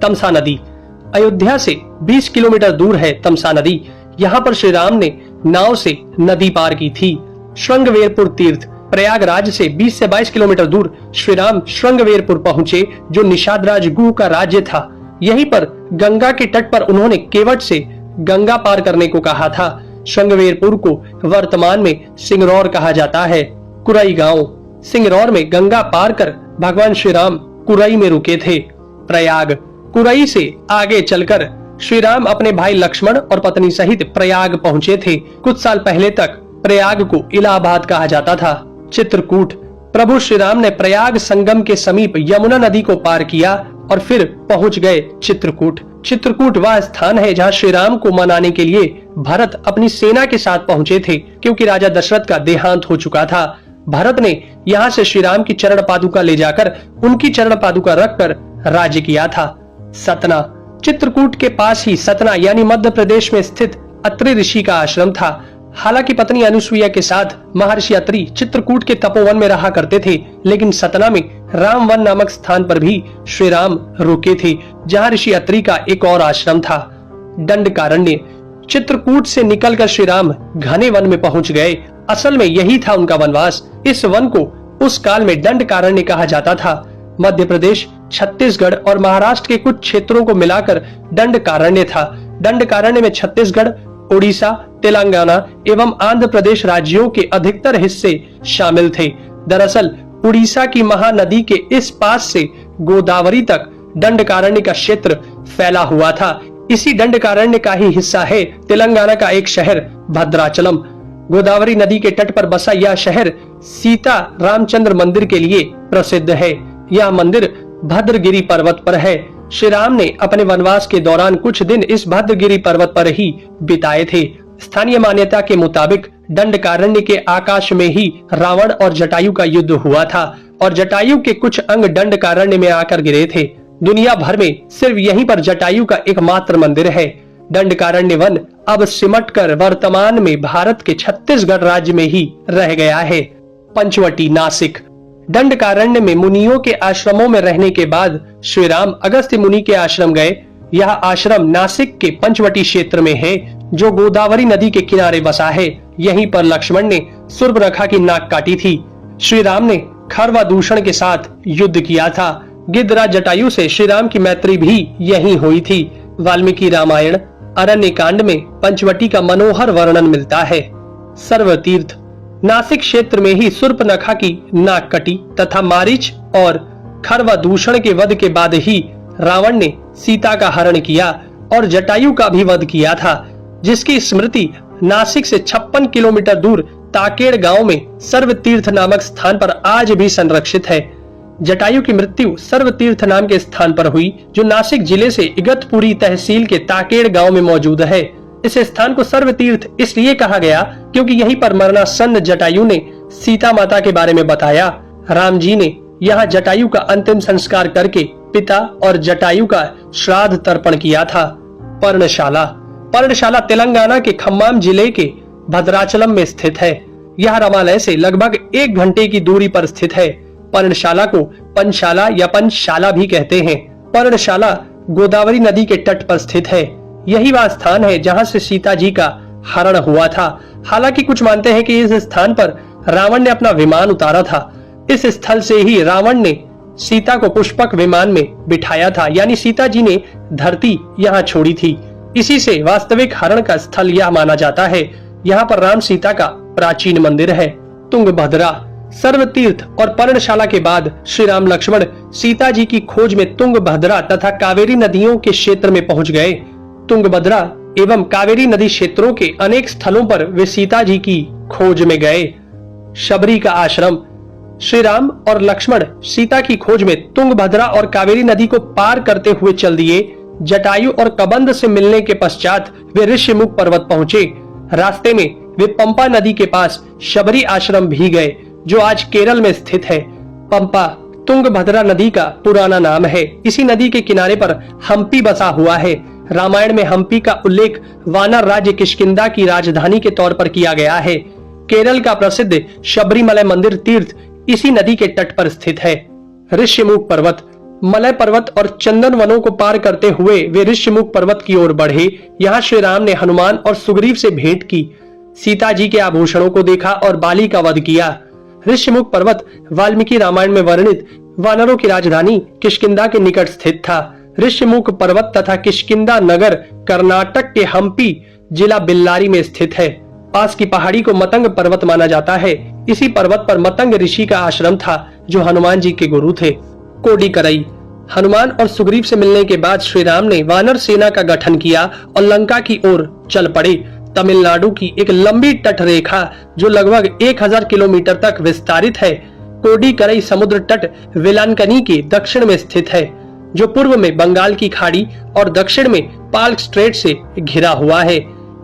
तमसा नदी। अयोध्या से 20 किलोमीटर दूर है तमसा नदी। यहाँ पर श्री राम ने नाव से नदी पार की थी। श्रृंगवेरपुर तीर्थ। प्रयागराज से 20 से 22 किलोमीटर दूर श्री राम श्रृंगवेरपुर पहुंचे, जो निषादराज गुह का राज्य था। यहीं पर गंगा के तट पर उन्होंने केवट से गंगा पार करने को कहा था। श्रृंगवेरपुर को वर्तमान में सिंगरौर कहा जाता है। कुरई गांव। सिंगरौर में गंगा पार कर भगवान श्री राम कुरई में रुके थे। प्रयाग। कुरई से आगे चलकर श्री राम अपने भाई लक्ष्मण और पत्नी सहित प्रयाग पहुंचे थे। कुछ साल पहले तक प्रयाग को इलाहाबाद कहा जाता था। चित्रकूट। प्रभु श्री राम ने प्रयाग संगम के समीप यमुना नदी को पार किया और फिर पहुंच गए चित्रकूट। चित्रकूट वह स्थान है जहां श्री राम को मनाने के लिए भरत अपनी सेना के साथ पहुंचे थे, क्योंकि राजा दशरथ का देहांत हो चुका था। भरत ने यहाँ से श्री राम की चरण पादुका ले जाकर उनकी चरण पादुका रखकर राज्य किया था। सतना। चित्रकूट के पास ही सतना यानी मध्य प्रदेश में स्थित अत्रि ऋषि का आश्रम था। हालांकि पत्नी अनुसुईया के साथ महर्षि अत्रि चित्रकूट के तपोवन में रहा करते थे, लेकिन सतना में रामवन नामक स्थान पर भी श्री राम रुके थे, जहां ऋषि अत्रि का एक और आश्रम था। दंडकारण्य। चित्रकूट से निकलकर श्री राम घने वन में पहुंच गए। असल में यही था उनका वनवास। इस वन को उस काल में दंडकारण्य कहा जाता था। मध्य प्रदेश, छत्तीसगढ़ और महाराष्ट्र के कुछ क्षेत्रों को मिलाकर दंडकारण्य था। दंडकारण्य में छत्तीसगढ़, उड़ीसा, तेलंगाना एवं आंध्र प्रदेश राज्यों के अधिकतर हिस्से शामिल थे। दरअसल उड़ीसा की महानदी के इस पास से गोदावरी तक दंडकारण्य का क्षेत्र फैला हुआ था। इसी दंडकारण्य का ही हिस्सा है तेलंगाना का एक शहर भद्राचलम। गोदावरी नदी के तट पर बसा यह शहर सीता रामचंद्र मंदिर के लिए प्रसिद्ध है। यह मंदिर भद्रगिरी पर्वत पर है। श्री राम ने अपने वनवास के दौरान कुछ दिन इस भद्रगिरी पर्वत पर ही बिताए थे। स्थानीय मान्यता के मुताबिक दंडकारण्य के आकाश में ही रावण और जटायु का युद्ध हुआ था और जटायु के कुछ अंग दंडकारण्य में आकर गिरे थे। दुनिया भर में सिर्फ यहीं पर जटायु का एकमात्र मंदिर है। दंडकारण्य वन अब सिमटकर वर्तमान में भारत के छत्तीसगढ़ राज्य में ही रह गया है। पंचवटी। नासिक। दंडकारण्य में मुनियों के आश्रमों में रहने के बाद श्री राम अगस्त्य मुनि के आश्रम गए। यह आश्रम नासिक के पंचवटी क्षेत्र में है, जो गोदावरी नदी के किनारे बसा है। यहीं पर लक्ष्मण ने सूर्पनखा की नाक काटी थी। श्री राम ने खरवादूषण के साथ युद्ध किया था। गिद्धराज जटायु से श्री राम की मैत्री भी यहीं हुई थी। वाल्मीकि रामायण अरण्य कांड में पंचवटी का मनोहर वर्णन मिलता है। सर्वतीर्थ। नासिक क्षेत्र में ही सूर्पनखा की नाक कटी तथा मारीच और खरवादूषण के वध के बाद ही रावण ने सीता का हरण किया और जटायु का भी वध किया था, जिसकी स्मृति नासिक से 56 किलोमीटर दूर ताकेड़ गांव में सर्वतीर्थ नामक स्थान पर आज भी संरक्षित है। जटायु की मृत्यु सर्वतीर्थ नाम के स्थान पर हुई, जो नासिक जिले से इगतपुरी तहसील के ताकेड़ गांव में मौजूद है। इस स्थान को सर्वतीर्थ इसलिए कहा गया क्योंकि यहीं पर मरणासन्न जटायु ने सीता माता के बारे में बताया। राम जी ने यहाँ जटायु का अंतिम संस्कार करके पिता और जटायु का श्राद्ध तर्पण किया था। पर्णशाला। पर्णशाला तेलंगाना के खम्माम जिले के भद्राचलम में स्थित है। यह रामालय से लगभग 1 घंटे की दूरी पर स्थित है। पर्णशाला को पंचशाला या पंचशाला भी कहते हैं। पर्णशाला गोदावरी नदी के तट पर स्थित है। यही वह स्थान है जहां से सीता जी का हरण हुआ था। हालांकि कुछ मानते हैं कि इस स्थान पर रावण ने अपना विमान उतारा था। इस स्थल से ही रावण ने सीता को पुष्पक विमान में बिठाया था, यानी सीता जी ने धरती यहाँ छोड़ी थी। इसी से वास्तविक हरण का स्थल यह माना जाता है। यहाँ पर राम सीता का प्राचीन मंदिर है। तुंगभद्रा। सर्वतीर्थ और पर्णशाला के बाद श्री राम लक्ष्मण सीता जी की खोज में तुंगभद्रा तथा कावेरी नदियों के क्षेत्र में पहुंच गए। तुंगभद्रा एवं कावेरी नदी क्षेत्रों के अनेक स्थलों पर वे सीता जी की खोज में गए। शबरी का आश्रम। श्री राम और लक्ष्मण सीता की खोज में तुंगभद्रा और कावेरी नदी को पार करते हुए चल दिए। जटायु और कबंध से मिलने के पश्चात वे ऋषिमुख पर्वत पहुंचे। रास्ते में वे पंपा नदी के पास शबरी आश्रम भी गए, जो आज केरल में स्थित है। पंपा तुंगभद्रा नदी का पुराना नाम है। इसी नदी के किनारे पर हम्पी बसा हुआ है। रामायण में हम्पी का उल्लेख वानर राज्य किष्किंधा की राजधानी के तौर पर किया गया है। केरल का प्रसिद्ध शबरीमलय मंदिर तीर्थ इसी नदी के तट पर स्थित है। ऋषिमुख पर्वत। मलय पर्वत और चंदन वनों को पार करते हुए वे ऋष्यमुख पर्वत की ओर बढ़े। यहाँ श्री राम ने हनुमान और सुग्रीव से भेंट की, सीता जी के आभूषणों को देखा और बाली का वध किया। ऋष्यमुख पर्वत वाल्मीकि रामायण में वर्णित वानरों की राजधानी किष्किंधा के निकट स्थित था। ऋष्यमुख पर्वत तथा किष्किंधा नगर कर्नाटक के हम्पी जिला बेल्लारी में स्थित है। पास की पहाड़ी को मतंग पर्वत माना जाता है। इसी पर्वत पर मतंग ऋषि का आश्रम था जो हनुमान जी के गुरु थे। कोडिकरई। हनुमान और सुग्रीव से मिलने के बाद श्री राम ने वानर सेना का गठन किया और लंका की ओर चल पड़े। तमिलनाडु की एक लंबी तट रेखा जो लगभग 1000 किलोमीटर तक विस्तारित है। कोडिकरई समुद्र तट वेलांकनी के दक्षिण में स्थित है, जो पूर्व में बंगाल की खाड़ी और दक्षिण में पाल्क स्ट्रेट से घिरा हुआ है।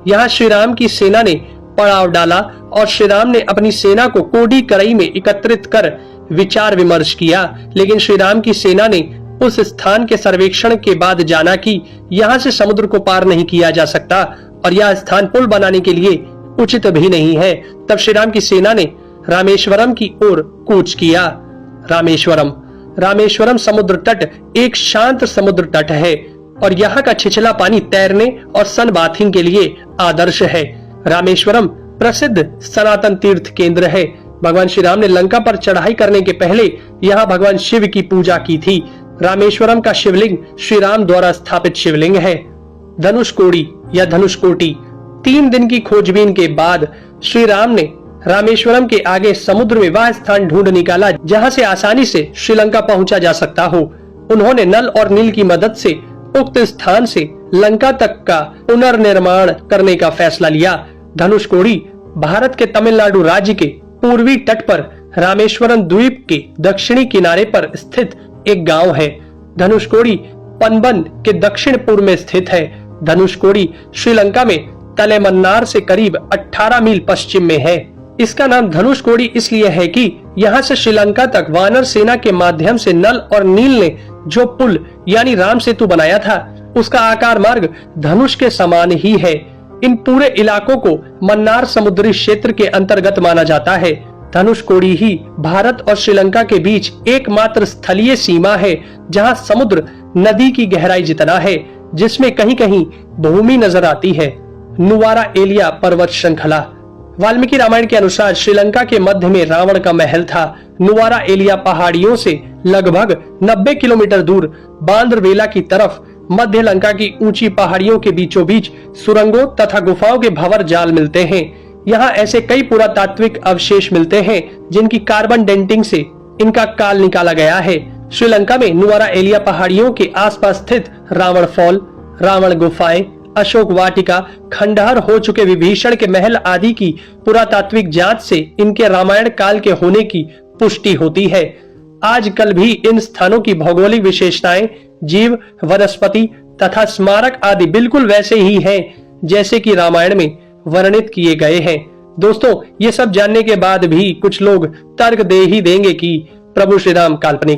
यहाँ श्री राम की सेना ने पड़ाव डाला और श्री राम ने अपनी सेना को कोडिकरई में एकत्रित कर विचार विमर्श किया, लेकिन श्री राम की सेना ने उस स्थान के सर्वेक्षण के बाद जाना कि यहाँ से समुद्र को पार नहीं किया जा सकता और यह स्थान पुल बनाने के लिए उचित भी नहीं है। तब श्री राम की सेना ने रामेश्वरम की ओर कूच किया। रामेश्वरम समुद्र तट एक शांत समुद्र तट है और यहाँ का छिछला पानी तैरने और सन बाथिंग के लिए आदर्श है। रामेश्वरम प्रसिद्ध सनातन तीर्थ केंद्र है। भगवान श्री राम ने लंका पर चढ़ाई करने के पहले यहाँ भगवान शिव की पूजा की थी। रामेश्वरम का शिवलिंग श्री राम द्वारा स्थापित शिवलिंग है। धनुषकोडी या धनुषकोटी। 3 दिन की खोजबीन के बाद श्री राम ने रामेश्वरम के आगे समुद्र में वह स्थान ढूंढ निकाला जहां से आसानी से श्रीलंका पहुंचा जा सकता हो। उन्होंने नल और नील की मदद से उक्त स्थान से लंका तक का पुनर्निर्माण करने का फैसला लिया। धनुषकोडी भारत के तमिलनाडु राज्य के पूर्वी तट पर रामेश्वरम द्वीप के दक्षिणी किनारे पर स्थित एक गांव है। धनुषकोडी पनबन के दक्षिण पूर्व में स्थित है। धनुषकोडी श्रीलंका में तलेमन्नार से करीब 18 मील पश्चिम में है। इसका नाम धनुषकोडी इसलिए है कि यहाँ से श्रीलंका तक वानर सेना के माध्यम से नल और नील ने जो पुल यानी राम सेतु बनाया था, उसका आकार मार्ग धनुष के समान ही है। इन पूरे इलाकों को मन्नार समुद्री क्षेत्र के अंतर्गत माना जाता है। धनुषकोडी ही भारत और श्रीलंका के बीच एकमात्र स्थलीय सीमा है जहां समुद्र नदी की गहराई जितना है, जिसमें कहीं कहीं भूमि नजर आती है। नुवारा एलिया पर्वत श्रृंखला। वाल्मीकि रामायण के अनुसार श्रीलंका के मध्य में रावण का महल था। नुवारा एलिया पहाड़ियों से लगभग 90 किलोमीटर दूर बांद्रवेला की तरफ मध्य लंका की ऊंची पहाड़ियों के बीचों बीच सुरंगों तथा गुफाओं के भंवर जाल मिलते हैं। यहाँ ऐसे कई पुरातात्विक अवशेष मिलते हैं जिनकी कार्बन डेंटिंग से इनका काल निकाला गया है। श्रीलंका में नुवारा एलिया पहाड़ियों के आसपास स्थित रावण फॉल, रावण गुफाएं, अशोक वाटिका, खंडहर हो चुके विभीषण के महल आदि की पुरातात्विक जांच से इनके रामायण काल के होने की पुष्टि होती है। आजकल भी इन स्थानों की भौगोलिक विशेषताएं, जीव, वनस्पति तथा स्मारक आदि बिल्कुल वैसे ही हैं जैसे कि रामायण में वर्णित किए गए हैं। दोस्तों, ये सब जानने के बाद भी कुछ लोग तर्क दे ही देंगे कि प्रभु श्री राम काल्पनिक